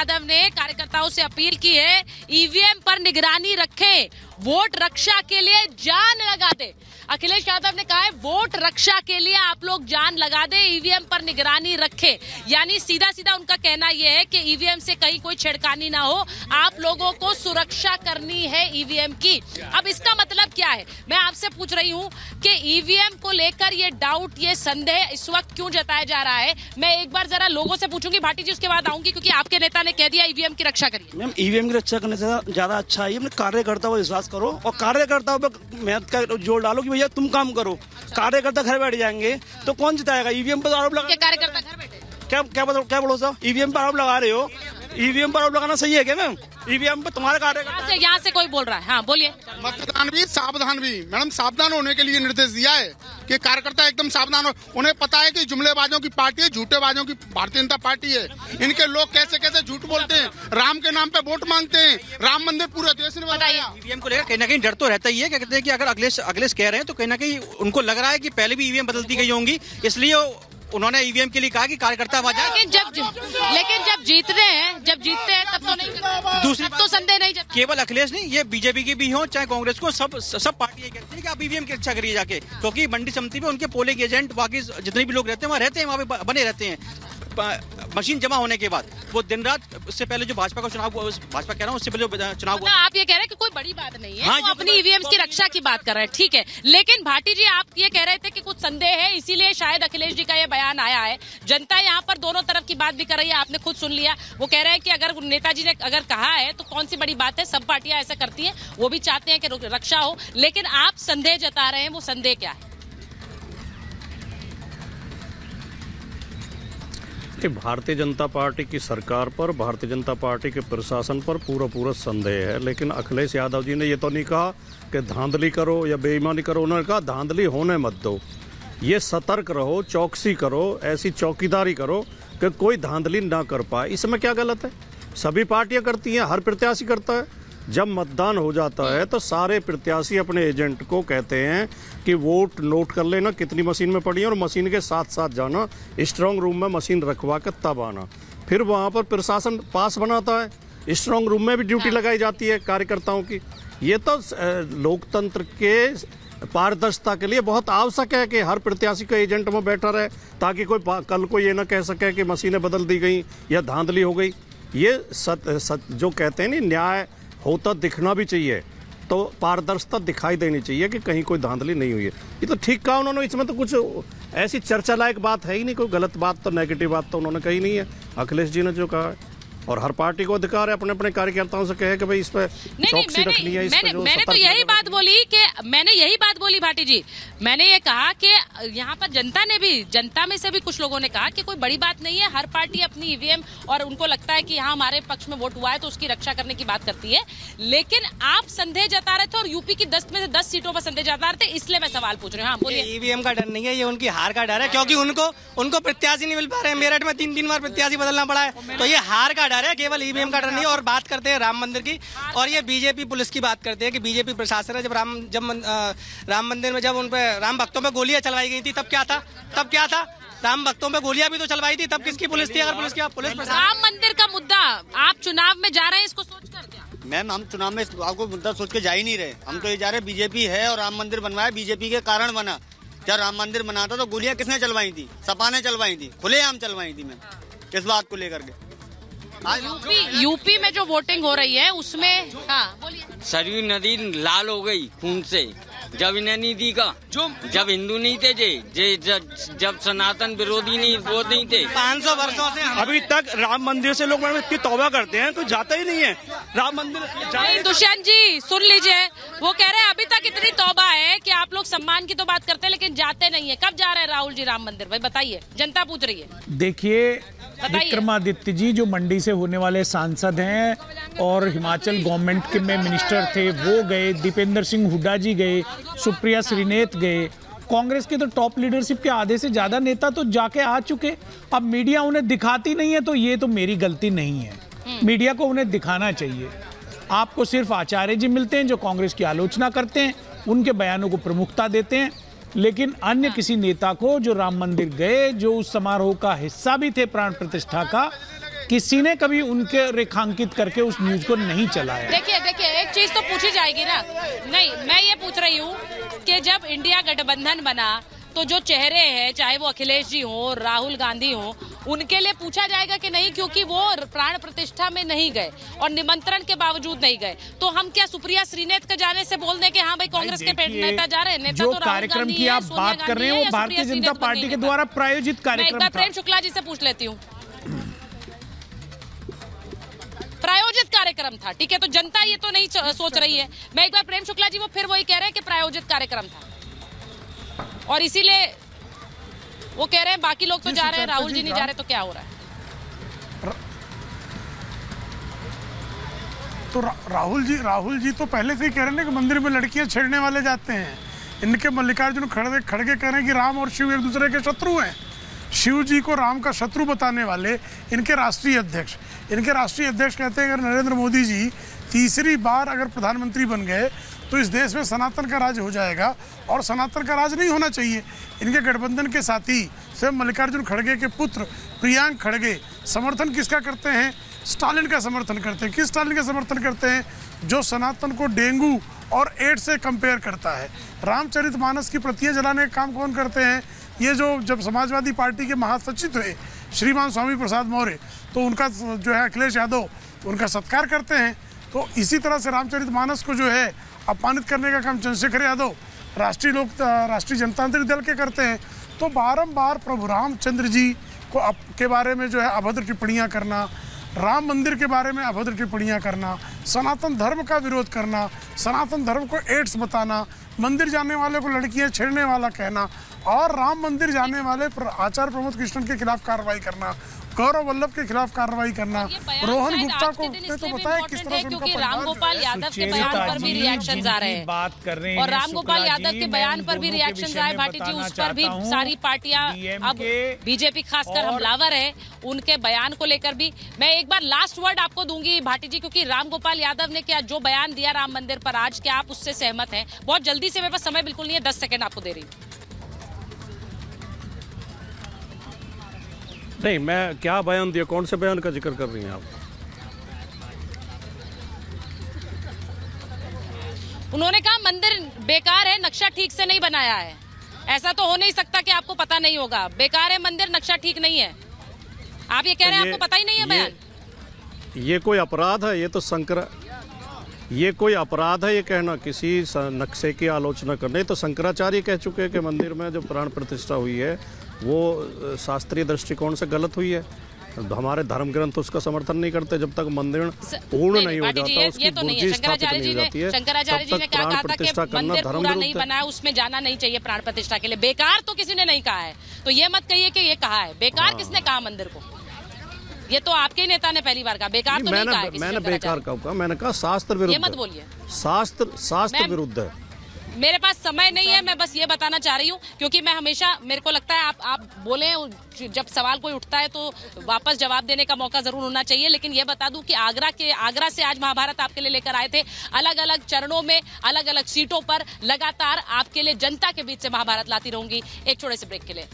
यादव ने कार्यकर्ताओं से अपील की है, ईवीएम पर निगरानी रखें, वोट रक्षा के लिए जान लगा दे। अखिलेश यादव ने कहा है वोट रक्षा के लिए आप लोग जान लगा दे, ईवीएम पर निगरानी रखें। यानी सीधा सीधा उनका कहना यह है कि ईवीएम से कहीं कोई छेड़खानी ना हो, आप लोगों को सुरक्षा करनी है ईवीएम की। अब इसका मतलब क्या है, मैं आपसे पूछ रही हूं कि ईवीएम को लेकर ये डाउट, ये संदेह इस वक्त क्यों जताया जा रहा है। मैं एक बार जरा लोगों से पूछूंगी भाटी जी, उसके बाद आऊंगी, क्योंकि आपके नेता ने कह दिया ईवीएम की रक्षा करिए। मैम, ईवीएम की रक्षा करने से ज्यादा अच्छा है कार्यकर्ताओं पर विश्वास करो और कार्यकर्ताओं पर मेहनत का जोर डालो कि भैया तुम काम करो। कार्यकर्ता घर बैठ जाएंगे तो कौन जिताएगा? ईवीएम पर आरोप लगा, कार्यकर्ता घर बैठे क्या भरोसा? ईवीएम पर आरोप लगा रहे हो, ईवीएम पर आरोप लगाना सही है क्या मैम? ईवीएम पर तुम्हारे कार्यकर्ता यहाँ से कोई बोल रहा है, हाँ बोलिए। मतदान भी सावधान भी, मैडम सावधान होने के लिए निर्देश दिया है कि कार्यकर्ता एकदम सावधान हो। उन्हें पता है कि जुमलेबाजों की पार्टी है, झूठेबाजों की भारतीय जनता पार्टी है। इनके लोग कैसे कैसे झूठ बोलते हैं, राम के नाम पे वोट मांगते हैं, राम मंदिर पूरे देश में बनाया। ईवीएम को लेकर कहीं ना कहीं डर तो रहता ही है। क्या कहते हैं कि अगर अखिलेश कह रहे हैं तो कहीं ना कहीं उनको लग रहा है कि पहले भी ईवीएम बदलती गई होंगी, इसलिए उन्होंने ईवीएम के लिए कहा कि कार्यकर्ता आवाज। लेकिन जब जीतते हैं तब तो नहीं, दूसरी तो संदेह नहीं जता। केवल अखिलेश नहीं, ये बीजेपी के भी हो चाहे कांग्रेस को, सब पार्टी कहती है कि आप ईवीएम की रक्षा करिए जाके, क्योंकि मंडी समिति में उनके पोलिंग एजेंट बाकी जितने भी लोग रहते हैं वहाँ पे बने रहते हैं। मशीन जमा होने के बाद वो दिन रात, उससे पहले जो भाजपा का चुनाव हुआ, भाजपा कह रहा हूँ, उससे पहले चुनाव हुआ। आप ये कह रहे हैं कि कोई बड़ी बात नहीं है, हाँ, तो अपनी ईवीएम की रक्षा की बात कर रहे हैं, ठीक है। लेकिन भाटी जी, आप ये कह रहे थे कि कुछ संदेह है, इसीलिए शायद अखिलेश जी का ये बयान आया है। जनता यहाँ पर दोनों तरफ की बात भी कर रही है, आपने खुद सुन लिया। वो कह रहे हैं कि अगर नेताजी ने अगर कहा है तो कौन सी बड़ी बात है, सब पार्टियां ऐसा करती हैं, वो भी चाहते हैं कि रक्षा हो। लेकिन आप संदेह जता रहे हैं, वो संदेह क्या है? भारतीय जनता पार्टी की सरकार पर, भारतीय जनता पार्टी के प्रशासन पर पूरा संदेह है। लेकिन अखिलेश यादव जी ने ये तो नहीं कहा कि धांधली करो या बेईमानी करो, उन्होंने कहा धांधली होने मत दो, ये सतर्क रहो, चौकसी करो, ऐसी चौकीदारी करो कि कोई धांधली ना कर पाए। इसमें क्या गलत है? सभी पार्टियां करती हैं, हर प्रत्याशी करता है। जब मतदान हो जाता है तो सारे प्रत्याशी अपने एजेंट को कहते हैं कि वोट नोट कर लेना कितनी मशीन में पड़ी है, और मशीन के साथ साथ जाना, स्ट्रांग रूम में मशीन रखवा कर तब आना। फिर वहाँ पर प्रशासन पास बनाता है, स्ट्रांग रूम में भी ड्यूटी लगाई जाती है कार्यकर्ताओं की। ये तो लोकतंत्र के पारदर्शिता के लिए बहुत आवश्यक है कि हर प्रत्याशी का एजेंट में बैठा रहे, ताकि कोई कल को ये ना कह सके कि मशीनें बदल दी गई या धांधली हो गई। ये जो कहते हैं नहीं, न्याय होता दिखना भी चाहिए, तो पारदर्शिता दिखाई देनी चाहिए कि कहीं कोई धांधली नहीं हुई है। ये तो ठीक कहा उन्होंने, इसमें तो कुछ ऐसी चर्चा लायक बात है ही नहीं, कोई गलत बात तो, नेगेटिव बात तो उन्होंने कही नहीं है अखिलेश जी ने जो कहा है। और हर पार्टी को अधिकार है अपने अपने कार्यकर्ताओं से कहे कि भाई इस पर चौकसी रखनी है। मैंने तो यही बात बोली कि मैंने यही बात बोली भाटी जी, मैंने ये कहा कि यहाँ पर जनता में से भी कुछ लोगों ने कहा कि कोई बड़ी बात नहीं है, हर पार्टी अपनी ईवीएम और उनको लगता है कि यहाँ हमारे पक्ष में वोट हुआ है तो उसकी रक्षा करने की बात करती है। लेकिन आप संदेह जता रहे थे और यूपी की 10 में से 10 सीटों पर संदेह जता रहे थे, इसलिए मैं सवाल पूछ रही हूँ। हाँ बोलिए। ईवीएम का डर नहीं है, ये उनकी हार का डर है, क्योंकि उनको प्रत्याशी नहीं मिल पा रहे हैं। मेरठ में 3 बार प्रत्याशी बदलना पड़ा है, तो ये हार का डर है, केवल ईवीएम का डर नहीं है। और बात करते हैं राम मंदिर की, और ये बीजेपी पुलिस की बात करते हैं कि बीजेपी प्रशासन है, जब राम मंदिर में जब उन पे राम भक्तों पे गोलियां चलवाई गई थी, तब क्या था? राम भक्तों पे गोलियां भी तो चलवाई थी, तब किसकी पुलिस थी? अगर पुलिस राम मंदिर का मुद्दा आप चुनाव में जा रहे हैं, इसको सोचकर क्या? मैम, हम चुनाव में आपको मुद्दा सोच के जा ही नहीं रहे। हम तो ये जा रहे, बीजेपी है और राम मंदिर बनवाया बीजेपी के कारण बना। जब राम मंदिर बना था तो गोलियां किसने चलवाई थी? सपा ने चलवाई थी, खुलेआम चलवाई थी। मैम, किस बात को लेकर के? यूपी में जो वोटिंग हो रही है उसमें, हाँ बोलिए। सरयू नदी लाल हो गई खून से, जब इन्हें नहीं दी का, जब हिंदू नहीं थे, जब सनातन विरोधी नहीं थे। 500 वर्षों से अभी तक राम मंदिर से लोग इतनी तौबा करते हैं, तो जाता ही नहीं है राम मंदिर। दुष्यंत जी सुन लीजिए, वो कह रहे हैं अभी तक इतनी तौबा है कि आप लोग सम्मान की तो बात करते हैं लेकिन जाते नहीं है। कब जा रहे हैं राहुल जी राम मंदिर? भाई बताइए, जनता पूछ रही है। देखिए, विक्रमादित्य जी जो मंडी से होने वाले सांसद हैं और हिमाचल गवर्नमेंट के में मिनिस्टर थे, वो गए, दीपेंद्र सिंह हुड्डा जी गए, सुप्रिया श्रीनेत गए, कांग्रेस के तो टॉप लीडरशिप के आधे से ज्यादा नेता तो जाके आ चुके। अब मीडिया उन्हें दिखाती नहीं है, तो ये तो मेरी गलती नहीं है, मीडिया को उन्हें दिखाना चाहिए। आपको सिर्फ आचार्य जी मिलते हैं जो कांग्रेस की आलोचना करते हैं, उनके बयानों को प्रमुखता देते हैं, लेकिन अन्य किसी नेता को जो राम मंदिर गए, जो उस समारोह का हिस्सा भी थे प्राण प्रतिष्ठा का, किसी ने कभी उनके रेखांकित करके उस न्यूज को नहीं चलाया। देखिए एक चीज तो पूछी जाएगी ना। नहीं, मैं ये पूछ रही हूँ कि जब इंडिया गठबंधन बना तो जो चेहरे हैं, चाहे वो अखिलेश जी हो, राहुल गांधी हो, उनके लिए पूछा जाएगा कि नहीं, क्योंकि वो प्राण प्रतिष्ठा में नहीं गए और निमंत्रण के बावजूद नहीं गए। तो हम क्या सुप्रिया श्रीनेत के जाने से बोल दें कि हाँ भाई कांग्रेस के नेता जा रहे हैं? नेता जो तो कार्यक्रम की आप बात कर रहे हैं वो भारतीय जनता पार्टी के द्वारा प्रायोजित कार्यक्रम था। प्रेम शुक्ला जी से पूछ लेती हूँ। प्रायोजित कार्यक्रम था, ठीक है, तो जनता ये तो नहीं सोच रही है। मैं एक बार प्रेम शुक्ला जी वो फिर वही कह रहे हैं कि प्रायोजित कार्यक्रम था और इसीलिए वो कह रहे हैं बाकी लोग तो जा रहे हैं, राहुल जी नहीं जा रहे, तो क्या हो रहा है? तो राहुल जी तो पहले से ही कह रहे हैं कि मंदिर में लड़कियां छेड़ने वाले जाते हैं। इनके मल्लिकार्जुन खड़गे कह रहे हैं कि राम और शिव एक दूसरे के शत्रु हैं। शिव जी को राम का शत्रु बताने वाले इनके राष्ट्रीय अध्यक्ष कहते हैं अगर नरेंद्र मोदी जी तीसरी बार अगर प्रधानमंत्री बन गए तो इस देश में सनातन का राज हो जाएगा और सनातन का राज नहीं होना चाहिए। इनके गठबंधन के साथी स्वयं मल्लिकार्जुन खड़गे के पुत्र प्रियांक खड़गे समर्थन किसका करते हैं? स्टालिन का समर्थन करते हैं। किस स्टालिन का समर्थन करते हैं? जो सनातन को डेंगू और एड्स से कंपेयर करता है। रामचरितमानस की प्रतियां जलाने का काम कौन करते हैं? ये जो जब समाजवादी पार्टी के महासचिव थे श्रीमान स्वामी प्रसाद मौर्य, तो उनका जो है अखिलेश यादव उनका सत्कार करते हैं। तो इसी तरह से रामचरितमानस को जो है अपमानित करने का काम चंद्रशेखर यादव राष्ट्रीय जनतांत्रिक दल के करते हैं। तो बारंबार प्रभु रामचंद्र जी को के बारे में जो है अभद्र टिप्पणियां करना, राम मंदिर के बारे में अभद्र टिप्पणियां करना, सनातन धर्म का विरोध करना, सनातन धर्म को एड्स बताना, मंदिर जाने वाले को लड़कियां छेड़ने वाला कहना और राम मंदिर जाने वाले आचार्य प्रमोद कृष्णन के खिलाफ कार्रवाई करना, गौरव वल्लभ के खिलाफ कार्रवाई करना, रोहन गुप्ता को तो बताया किस तरह से क्योंकि रामगोपाल यादव के बयान पर भी रिएक्शन आ रहे हैं बात कर रहे हैं और रामगोपाल यादव के बयान पर भी रिएक्शन आए भाटी जी, उस पर भी सारी पार्टियां अब बीजेपी खासकर हमलावर है उनके बयान को लेकर भी। मैं एक बार लास्ट वर्ड आपको दूंगी भाटी जी, क्योंकि रामगोपाल यादव ने क्या जो बयान दिया राम मंदिर पर आज, क्या आप उससे सहमत हैं? बहुत जल्दी से, मेरे पास समय बिल्कुल नहीं है, 10 सेकंड आपको दे रही हूँ। नहीं, मैं क्या बयान दिया? कौन से बयान का जिक्र कर रही हैं आप? उन्होंने कहा मंदिर बेकार है, नक्शा ठीक से नहीं बनाया है। ऐसा तो हो नहीं सकता कि आपको पता नहीं होगा। बेकार है मंदिर, नक्शा ठीक नहीं है। आप ये कह रहे हैं आपको पता ही नहीं है बयान? ये कोई अपराध है? ये कोई अपराध है ये कहना, किसी नक्शे की आलोचना करना? तो शंकराचार्य कह चुके हैं कि मंदिर में जो प्राण प्रतिष्ठा हुई है वो शास्त्रीय दृष्टिकोण से गलत हुई है। हमारे धर्म ग्रंथ उसका समर्थन नहीं करते जब तक मंदिर पूर्ण नहीं हो जाता, उसकी बुर्जी स्थापित नहीं हो जाती है, शंकराचार्य जी ने क्या कहा था कि मंदिर पूरा नहीं बना है, उसमें जाना नहीं चाहिए प्राण प्रतिष्ठा के लिए। बेकार तो किसी ने नहीं कहा है, तो ये मत कहिए कि ये कहा है। बेकार किसने कहा मंदिर को? ये तो आपके ही नेता ने पहली बार कहा। बेकार तो नहीं कहा। मैंने बेकार कहा, मैंने कहा शास्त्र विरुद्ध। ये मत बोलिए, शास्त्र विरुद्ध है। मेरे पास समय नहीं है, मैं बस ये बताना चाह रही हूँ, क्योंकि मैं हमेशा, मेरे को लगता है आप बोले जब सवाल कोई उठता है तो वापस जवाब देने का मौका जरूर होना चाहिए। लेकिन ये बता दूं कि आगरा से आज महाभारत आपके लिए लेकर आए थे। अलग अलग चरणों में अलग अलग सीटों पर लगातार आपके लिए जनता के बीच से महाभारत लाती रहूंगी। एक छोटे से ब्रेक के लिए।